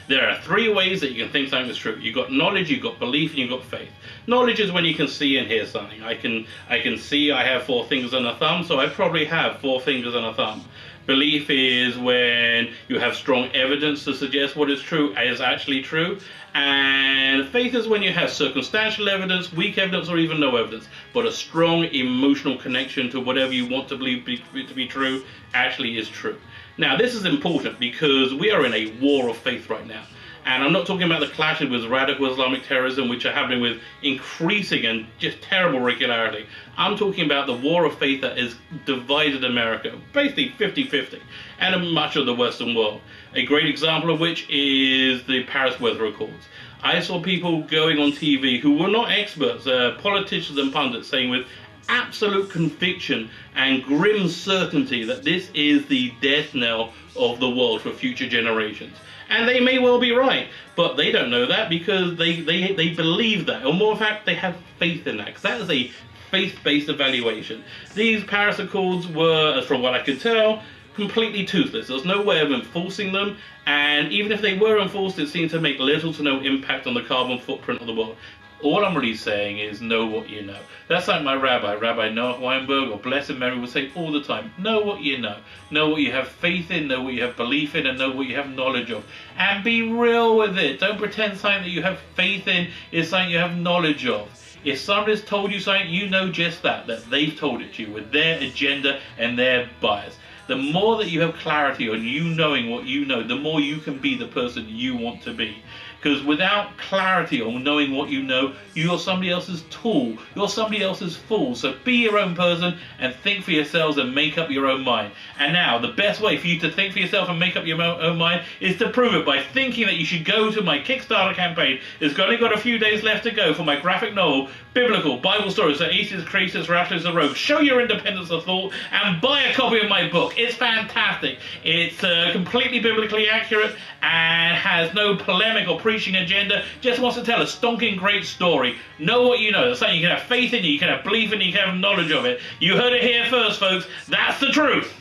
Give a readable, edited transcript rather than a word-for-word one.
There are three ways that you can think something is true. You've got knowledge, you've got belief, and you've got faith. Knowledge is when you can see and hear something. I can see I have four fingers and a thumb, so I probably have four fingers and a thumb. Belief is when you have strong evidence to suggest what is true is actually true. And faith is when you have circumstantial evidence, weak evidence, or even no evidence, but a strong emotional connection to whatever you want to believe to be true actually is true. Now, this is important because we are in a war of faith right now. And I'm not talking about the clashes with radical Islamic terrorism, which are happening with increasing and just terrible regularity. I'm talking about the war of faith that has divided America, basically 50-50, and much of the Western world. A great example of which is the Paris Weather Accords. I saw people going on TV who were not experts, politicians and pundits, saying with absolute conviction and grim certainty that this is the death knell of the world for future generations. And they may well be right, but they don't know that because they believe that, or more in fact, they have faith in that, because that is a faith-based evaluation. These Paris Accords were, from what I can tell, completely toothless. There's no way of enforcing them, and even if they were enforced, it seemed to make little to no impact on the carbon footprint of the world. All I'm really saying is know what you know. That's like my Rabbi Noah Weinberg, or blessed memory, would say all the time. Know what you know. Know what you have faith in, know what you have belief in, and know what you have knowledge of. And be real with it. Don't pretend something that you have faith in is something you have knowledge of. If somebody's told you something, you know just that they've told it to you with their agenda and their bias. The more that you have clarity on you knowing what you know, the more you can be the person you want to be. Because without clarity on knowing what you know, you're somebody else's tool. You're somebody else's fool. So be your own person and think for yourselves and make up your own mind. And now, the best way for you to think for yourself and make up your own mind is to prove it by thinking that you should go to my Kickstarter campaign. It's only got a few days left to go for my graphic novel, Biblical Bible Stories, so Atheists, Creationists, Rationalists, and Rogues. Show your independence of thought and buy a copy of my book. It's fantastic. It's completely biblically accurate and has no polemic or preaching agenda. Just wants to tell a stonking great story. Know what you know. That's something you can have faith in, you can have belief in, you can have knowledge of it. You heard it here first, folks. That's the truth.